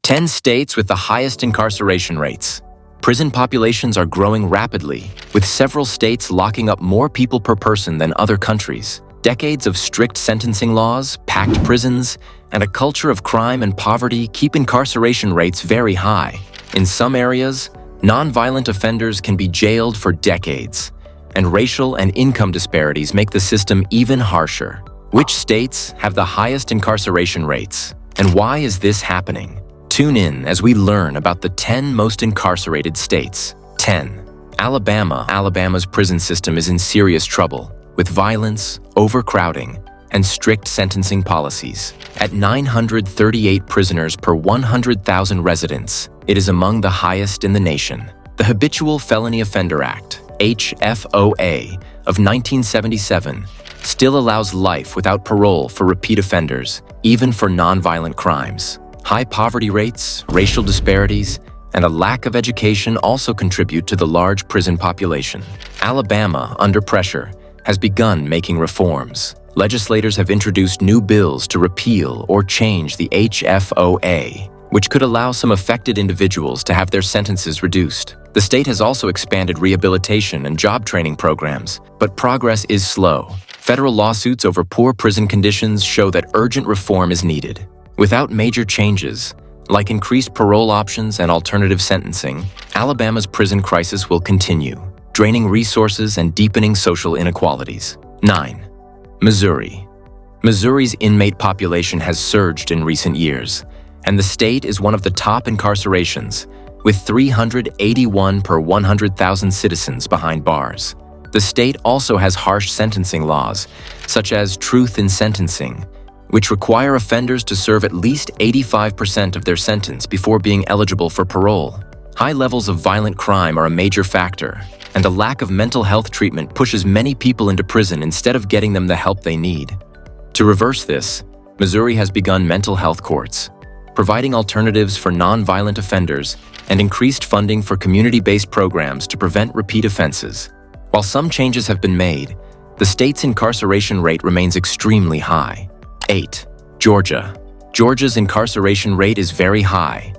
10 states with the highest incarceration rates. Prison populations are growing rapidly, with several states locking up more people per person than other countries. Decades of strict sentencing laws, packed prisons, and a culture of crime and poverty keep incarceration rates very high. In some areas, non-violent offenders can be jailed for decades, and racial and income disparities make the system even harsher. Which states have the highest incarceration rates, and why is this happening? Tune in as we learn about the 10 most incarcerated states. 10. Alabama. Alabama's prison system is in serious trouble, with violence, overcrowding, and strict sentencing policies. At 938 prisoners per 100,000 residents, it is among the highest in the nation. The Habitual Felony Offender Act, HFOA, of 1977, still allows life without parole for repeat offenders, even for nonviolent crimes. High poverty rates, racial disparities, and a lack of education also contribute to the large prison population. Alabama, under pressure, has begun making reforms. Legislators have introduced new bills to repeal or change the HFOA, which could allow some affected individuals to have their sentences reduced. The state has also expanded rehabilitation and job training programs, but progress is slow. Federal lawsuits over poor prison conditions show that urgent reform is needed. Without major changes, like increased parole options and alternative sentencing, Alabama's prison crisis will continue, draining resources and deepening social inequalities. 9. Missouri. Missouri's inmate population has surged in recent years, and the state is one of the top incarcerations, with 381 per 100,000 citizens behind bars. The state also has harsh sentencing laws, such as truth in sentencing, which require offenders to serve at least 85% of their sentence before being eligible for parole. High levels of violent crime are a major factor, and a lack of mental health treatment pushes many people into prison instead of getting them the help they need. To reverse this, Missouri has begun mental health courts, providing alternatives for non-violent offenders and increased funding for community-based programs to prevent repeat offenses. While some changes have been made, the state's incarceration rate remains extremely high. 8. Georgia. Georgia's incarceration rate is very high,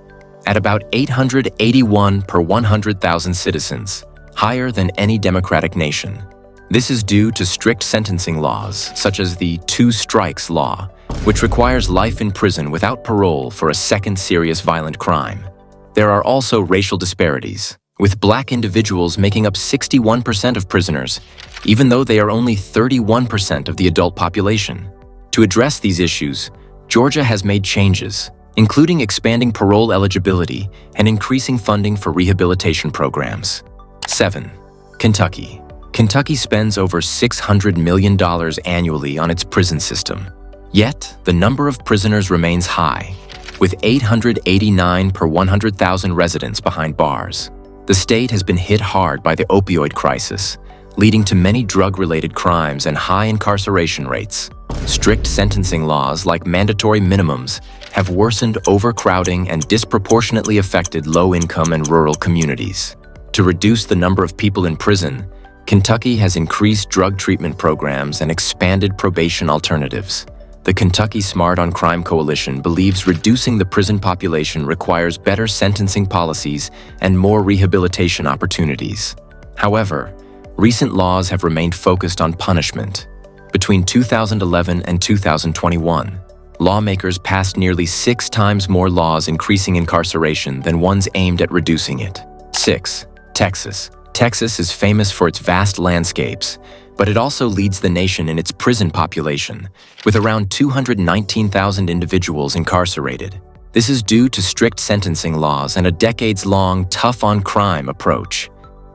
at about 881 per 100,000 citizens, higher than any democratic nation. This is due to strict sentencing laws, such as the Two Strikes Law, which requires life in prison without parole for a second serious violent crime. There are also racial disparities, with Black individuals making up 61% of prisoners, even though they are only 31% of the adult population. To address these issues, Georgia has made changes, including expanding parole eligibility and increasing funding for rehabilitation programs. 7. Kentucky. Kentucky spends over $600 million annually on its prison system. Yet, the number of prisoners remains high, with 889 per 100,000 residents behind bars. The state has been hit hard by the opioid crisis, leading to many drug-related crimes and high incarceration rates. Strict sentencing laws like mandatory minimums have worsened overcrowding and disproportionately affected low-income and rural communities. To reduce the number of people in prison, Kentucky has increased drug treatment programs and expanded probation alternatives. The Kentucky Smart on Crime Coalition believes reducing the prison population requires better sentencing policies and more rehabilitation opportunities. However, recent laws have remained focused on punishment. Between 2011 and 2021, lawmakers passed nearly 6 times more laws increasing incarceration than ones aimed at reducing it. 6. Texas. Texas is famous for its vast landscapes, but it also leads the nation in its prison population, with around 219,000 individuals incarcerated. This is due to strict sentencing laws and a decades-long tough-on-crime approach.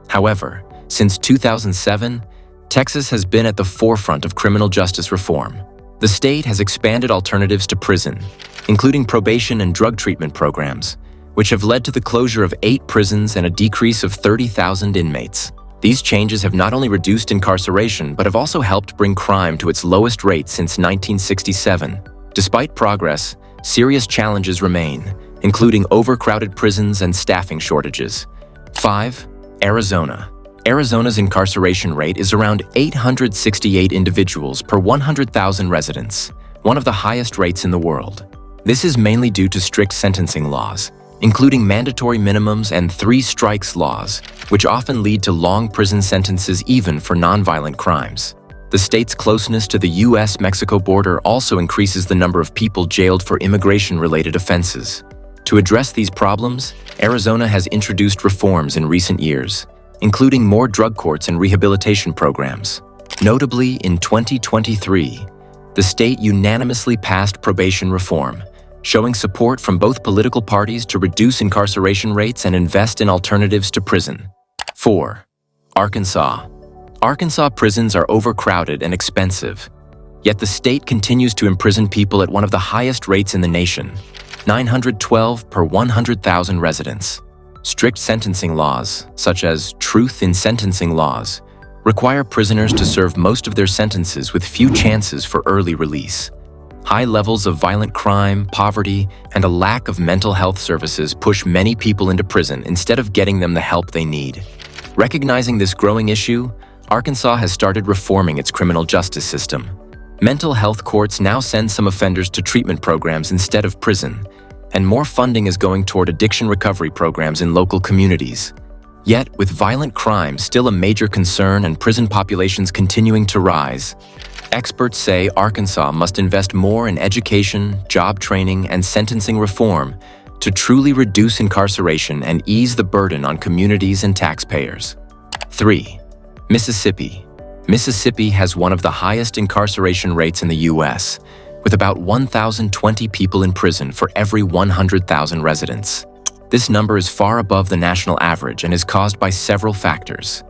However, since 2007, Texas has been at the forefront of criminal justice reform. The state has expanded alternatives to prison, including probation and drug treatment programs, which have led to the closure of 8 prisons and a decrease of 30,000 inmates. These changes have not only reduced incarceration, but have also helped bring crime to its lowest rate since 1967. Despite progress, serious challenges remain, including overcrowded prisons and staffing shortages. 5. Arizona. Arizona's incarceration rate is around 868 individuals per 100,000 residents, one of the highest rates in the world. This is mainly due to strict sentencing laws, including mandatory minimums and 3 strikes laws, which often lead to long prison sentences even for nonviolent crimes. The state's closeness to the U.S.-Mexico border also increases the number of people jailed for immigration-related offenses. To address these problems, Arizona has introduced reforms in recent years, including more drug courts and rehabilitation programs. Notably, in 2023, the state unanimously passed probation reform, showing support from both political parties to reduce incarceration rates and invest in alternatives to prison. 4. Arkansas. Arkansas prisons are overcrowded and expensive, yet the state continues to imprison people at one of the highest rates in the nation, 912 per 100,000 residents. Strict sentencing laws, such as truth in sentencing laws, require prisoners to serve most of their sentences with few chances for early release. High levels of violent crime, poverty, and a lack of mental health services push many people into prison instead of getting them the help they need. Recognizing this growing issue, Arkansas has started reforming its criminal justice system. Mental health courts now send some offenders to treatment programs instead of prison, and more funding is going toward addiction recovery programs in local communities. Yet, with violent crime still a major concern and prison populations continuing to rise, experts say Arkansas must invest more in education, job training, and sentencing reform to truly reduce incarceration and ease the burden on communities and taxpayers. 3. Mississippi. Mississippi has one of the highest incarceration rates in the U.S., with about 1,020 people in prison for every 100,000 residents. This number is far above the national average and is caused by several factors.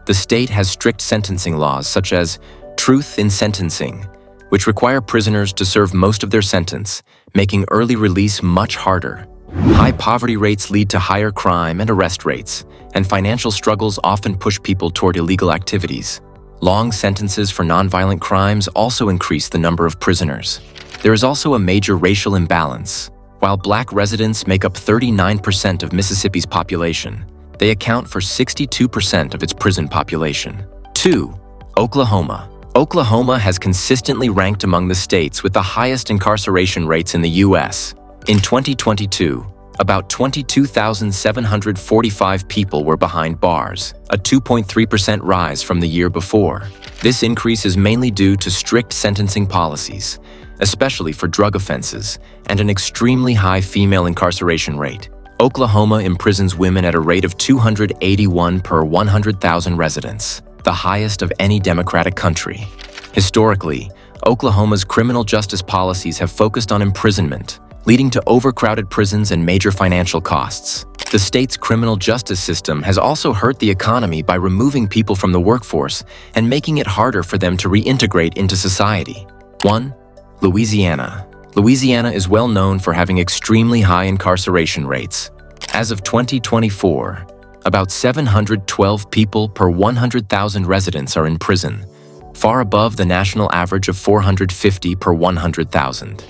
The state has strict sentencing laws such as truth in sentencing, which require prisoners to serve most of their sentence, making early release much harder. High poverty rates lead to higher crime and arrest rates, and financial struggles often push people toward illegal activities. Long sentences for nonviolent crimes also increase the number of prisoners. There is also a major racial imbalance. While Black residents make up 39% of Mississippi's population, they account for 62% of its prison population. 2. Oklahoma. Oklahoma has consistently ranked among the states with the highest incarceration rates in the U.S. In 2022, about 22,745 people were behind bars, a 2.3% rise from the year before. This increase is mainly due to strict sentencing policies, especially for drug offenses, and an extremely high female incarceration rate. Oklahoma imprisons women at a rate of 281 per 100,000 residents, the highest of any democratic country. Historically, Oklahoma's criminal justice policies have focused on imprisonment, leading to overcrowded prisons and major financial costs. The state's criminal justice system has also hurt the economy by removing people from the workforce and making it harder for them to reintegrate into society. 1. Louisiana. Louisiana is well known for having extremely high incarceration rates. As of 2024, about 712 people per 100,000 residents are in prison, far above the national average of 450 per 100,000.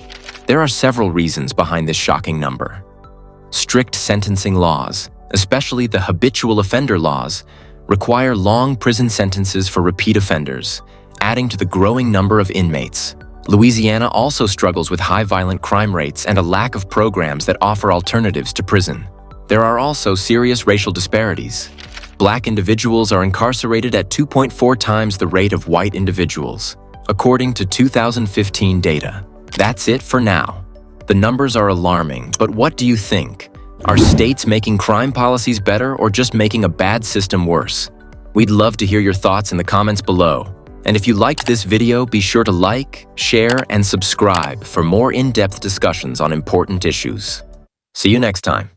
There are several reasons behind this shocking number. Strict sentencing laws, especially the habitual offender laws, require long prison sentences for repeat offenders, adding to the growing number of inmates. Louisiana also struggles with high violent crime rates and a lack of programs that offer alternatives to prison. There are also serious racial disparities. Black individuals are incarcerated at 2.4 times the rate of white individuals, according to 2015 data. That's it for now. The numbers are alarming, but what do you think? Are states making crime policies better or just making a bad system worse? We'd love to hear your thoughts in the comments below. And if you liked this video, be sure to like, share, and subscribe for more in-depth discussions on important issues. See you next time.